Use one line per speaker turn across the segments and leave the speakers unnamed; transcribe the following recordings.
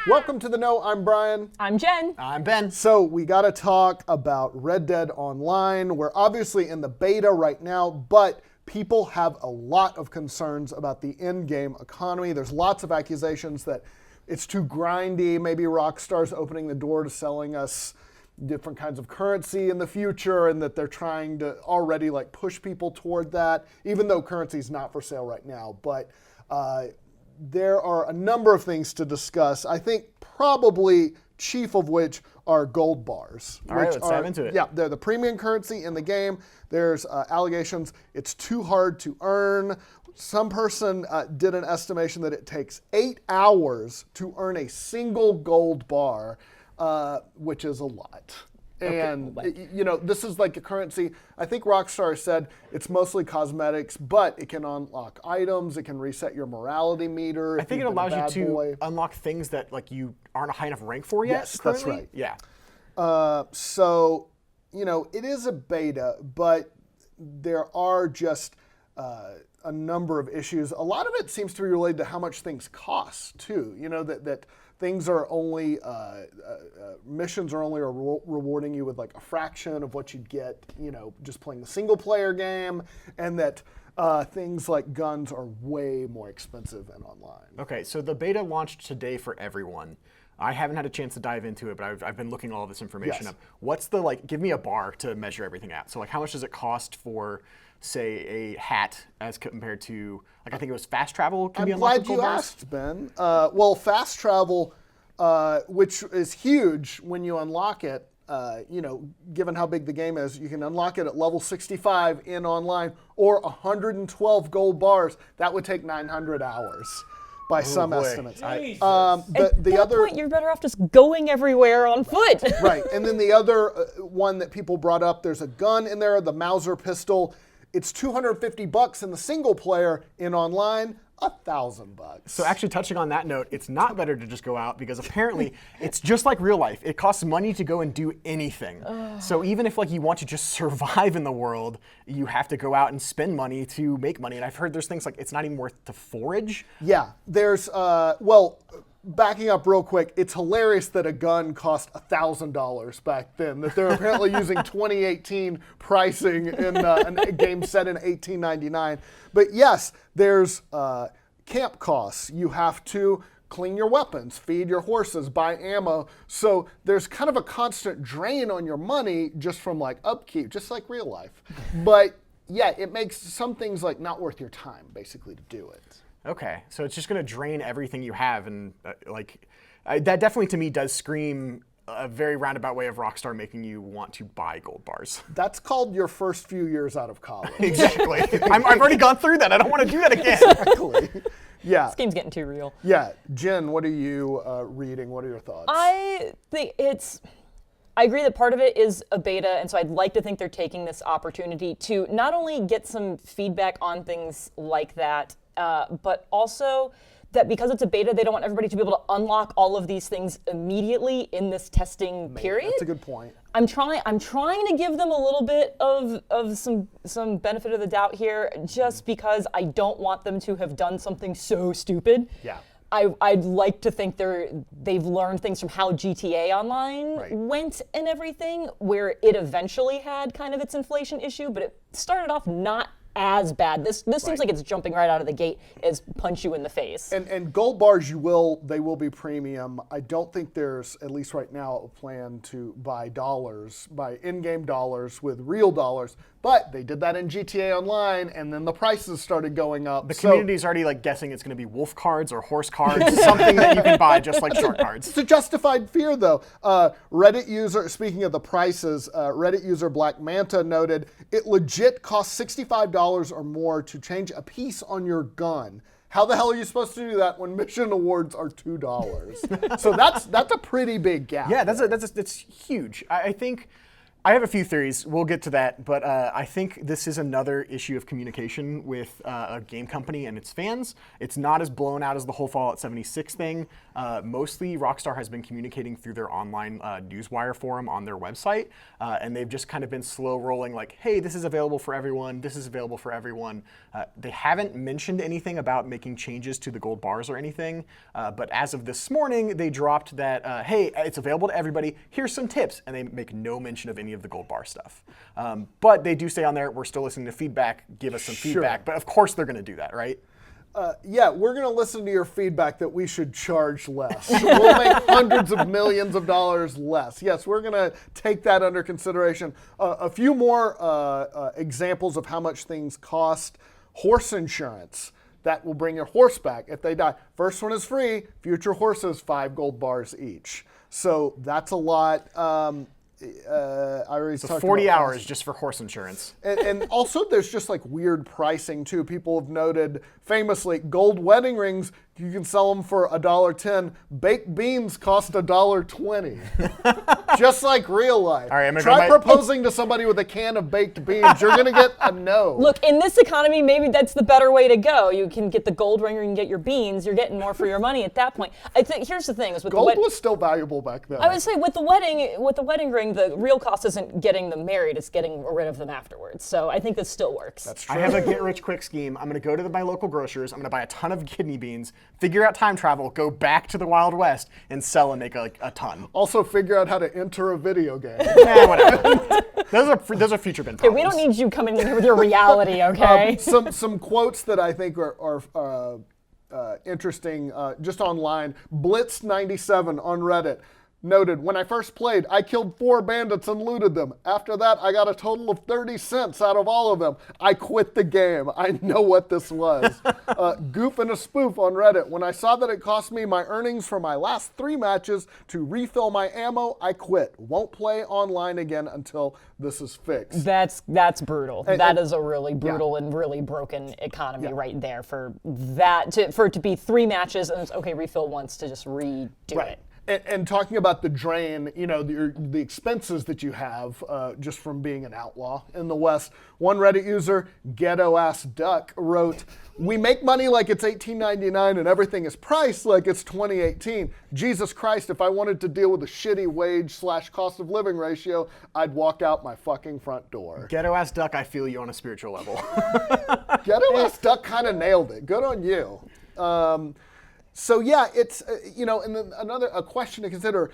Welcome to The Know. I'm Brian.
I'm Jen.
I'm Ben.
So we got to talk about Red Dead Online. We're obviously in the beta right now, but people have a lot of concerns about the in-game economy. There's lots of accusations that it's too grindy. Maybe Rockstar's opening the door to selling us different kinds of currency in the future, and that they're trying to already like push people toward that, even though currency is not for sale right now. But there are a number of things to discuss. I think probably chief of which are gold bars.
All right, let's dive into it.
Yeah, they're the premium currency in the game. There's allegations it's too hard to earn. Some person did an estimation that it takes 8 hours to earn a single gold bar, which is a lot. And, you know, this is like a currency. I think Rockstar said it's mostly cosmetics, but it can unlock items. It can reset your morality meter.
I think it allows you to unlock things that like you aren't a high enough rank for yet.
Yes, that's right.
Yeah.
So, you know, it is a beta, but there are just a number of issues. A lot of it seems to be related to how much things cost, too. You know, that things are only, missions are only rewarding you with like a fraction of what you'd get, you know, just playing the single player game, and that things like guns are way more expensive and online.
Okay, so the beta launched today for everyone. I haven't had a chance to dive into it, but I've been looking all this information up. What's the, like, give me a bar to measure everything at. So like how much does it cost for, say, a hat as compared to, like I think it was fast travel can be unlocked with gold bars?
I'm glad you asked, Ben. Well, fast travel, which is huge when you unlock it, you know, given how big the game is, you can unlock it at level 65 in online, or 112 gold bars. That would take 900 hours. By some estimates.
At that
other
point, you're better off just going everywhere on foot.
Right, and then the other one that people brought up, there's a gun in there, the Mauser pistol. It's $250 in the single player. In online, $1,000.
So actually touching on that note, it's not better to just go out because apparently it's just like real life. It costs money to go and do anything. So even if like you want to just survive in the world, you have to go out and spend money to make money. And I've heard there's things like it's not even worth to forage.
Yeah, there's, well, backing up real quick, it's hilarious that a gun cost $1,000 back then, that they're apparently using 2018 pricing in a game set in 1899. But yes, there's camp costs. You have to clean your weapons, feed your horses, buy ammo. So there's kind of a constant drain on your money just from like upkeep, just like real life. But yeah, it makes some things like not worth your time basically to do it.
Okay, so it's just going to drain everything you have, and that definitely to me does scream a very roundabout way of Rockstar making you want to buy gold bars.
That's called your first few years out of college.
Exactly. I've already gone through that. I don't want to do that again.
Exactly. Yeah.
This game's getting too real.
Yeah, Jen, what are you reading? What are your thoughts?
I think I agree that part of it is a beta, and so I'd like to think they're taking this opportunity to not only get some feedback on things like that, but also that because it's a beta, they don't want everybody to be able to unlock all of these things immediately in this testing period.
That's a good point.
I'm trying to give them a little bit of some benefit of the doubt here, just because I don't want them to have done something so stupid.
Yeah.
I'd like to think they've learned things from how GTA Online went and everything, where it eventually had kind of its inflation issue, but it started off not as bad. This seems like it's jumping right out of the gate as punch you in the face.
And gold bars, they will be premium. I don't think there's, at least right now, a plan to buy in-game dollars with real dollars. But they did that in GTA Online, and then the prices started going up.
The community's already like guessing it's going to be wolf cards or horse cards, something that you can buy just like short cards.
It's a justified fear, though. Reddit user, speaking of the prices, Reddit user Black Manta noted, it legit costs $65 or more to change a piece on your gun. How the hell are you supposed to do that when mission awards are $2? So that's a pretty big gap.
Yeah, that's huge. I think I have a few theories. We'll get to that, but I think this is another issue of communication with a game company and its fans. It's not as blown out as the whole Fallout 76 thing. Mostly, Rockstar has been communicating through their online newswire forum on their website, and they've just kind of been slow rolling, like, hey, this is available for everyone, this is available for everyone. They haven't mentioned anything about making changes to the gold bars or anything, but as of this morning, they dropped that, hey, it's available to everybody, here's some tips, and they make no mention of any of the gold bar stuff. But they do say on there, we're still listening to feedback, give us some feedback, but of course they're gonna do that, right?
Yeah, we're going to listen to your feedback that we should charge less. We'll make hundreds of millions of dollars less. Yes, we're going to take that under consideration. A few more examples of how much things cost. Horse insurance. That will bring your horse back if they die. First one is free. Future horses, 5 gold bars each. So that's a lot. I already talked
40
about
hours just for horse insurance.
And also there's just like weird pricing too. People have noted famously gold wedding rings, you can sell them for $1.10. Baked beans cost $1.20. Just like real life.
All right, I'm gonna
Try
go
proposing to somebody with a can of baked beans. You're gonna get a no.
Look, in this economy, maybe that's the better way to go. You can get the gold ring, or you can get your beans. You're getting more for your money at that point. I think here's the thing: is with
gold was still valuable back then.
I would say with the wedding ring, the real cost isn't getting them married; it's getting rid of them afterwards. So I think this still works.
That's true.
I have a get-rich-quick scheme. I'm going to go to my local grocers. I'm going to buy a ton of kidney beans, figure out time travel, go back to the Wild West, and sell and make a ton.
Also figure out how to enter a video game.
Whatever. Those are future bin problems.
We don't need you coming in here with your reality, okay?
Some quotes that I think are interesting just online. Blitz97 on Reddit noted, when I first played, I killed 4 bandits and looted them. After that, I got a total of 30 cents out of all of them. I quit the game. I know what this was. Goof and a Spoof on Reddit. When I saw that it cost me my earnings for my last 3 matches to refill my ammo, I quit. Won't play online again until this is fixed.
That's brutal. That is a really brutal and really broken economy right there for that for it to be 3 matches and it's okay, refill once to just redo it.
And talking about the drain, you know, the expenses that you have just from being an outlaw in the West. One Reddit user, Ghetto Ass Duck, wrote, "We make money like it's $18.99 and everything is priced like it's 2018. Jesus Christ, if I wanted to deal with a shitty wage/cost of living ratio, I'd walk out my fucking front door."
Ghetto Ass Duck, I feel you on a spiritual level.
Ghetto Ass Duck kind of nailed it. Good on you. So yeah, it's, you know, and then a question to consider,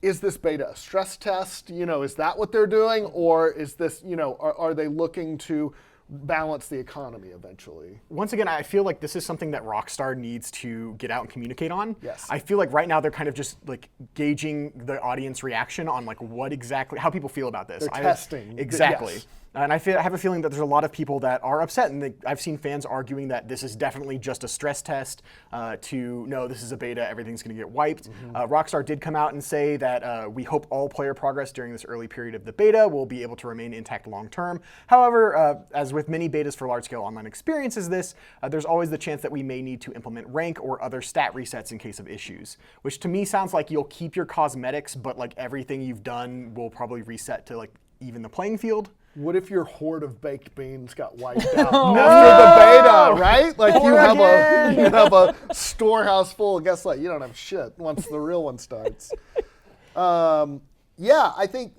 is this beta a stress test? You know, is that what they're doing? Or is this, you know, are they looking to balance the economy eventually?
Once again, I feel like this is something that Rockstar needs to get out and communicate on.
Yes.
I feel like right now they're kind of just like gauging the audience reaction on like what exactly, how people feel about this.
They're testing.
Exactly.
Yes.
And I have a feeling that there's a lot of people that are upset, and I've seen fans arguing that this is definitely just a stress test to, no, this is a beta, everything's going to get wiped. Rockstar did come out and say that we hope all player progress during this early period of the beta will be able to remain intact long term. However, as with many betas for large-scale online experiences there's always the chance that we may need to implement rank or other stat resets in case of issues, which to me sounds like you'll keep your cosmetics, but like everything you've done will probably reset to like even the playing field.
What if your hoard of baked beans got wiped out after the beta, right? Like you have a storehouse full. Guess what? You don't have shit once the real one starts. Yeah, I think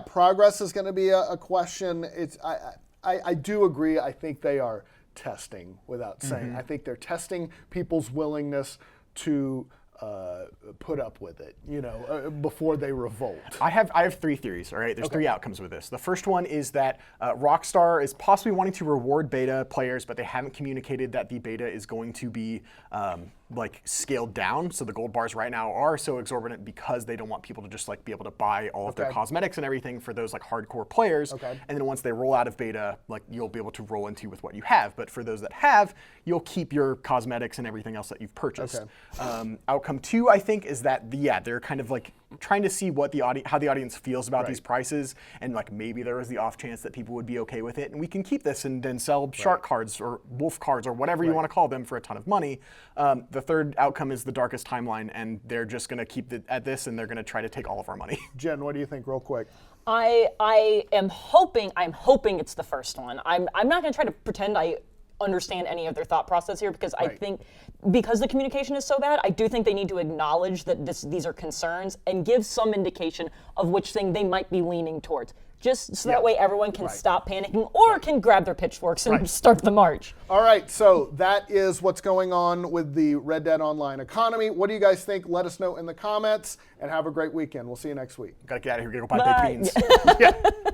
progress is going to be a question. I do agree. I think they are testing without saying. I think they're testing people's willingness to put up with it, you know, before they revolt. I
have 3 theories, all right? There's 3 outcomes with this. The first one is that Rockstar is possibly wanting to reward beta players, but they haven't communicated that the beta is going to be like scaled down. So the gold bars right now are so exorbitant because they don't want people to just like be able to buy all of their cosmetics and everything for those like hardcore players. And then once they roll out of beta, like you'll be able to roll into with what you have. But for those that have, you'll keep your cosmetics and everything else that you've purchased. Outcome 2, I think, is that they're kind of like trying to see what how the audience feels about these prices, and like maybe there was the off chance that people would be okay with it, and we can keep this and then sell shark cards or wolf cards or whatever you want to call them for a ton of money. The third outcome is the darkest timeline, and they're just going to keep it at this, and they're going to try to take all of our money.
Jen, what do you think, real quick?
I am hoping it's the first one. I'm not going to try to pretend I understand any of their thought process here, because I think because the communication is so bad, I do think they need to acknowledge that these are concerns and give some indication of which thing they might be leaning towards. Just so that way everyone can stop panicking or can grab their pitchforks and start the march.
All right, so that is what's going on with the Red Dead Online economy. What do you guys think? Let us know in the comments, and have a great weekend. We'll see you next week.
Gotta get out of here, go buy baked beans.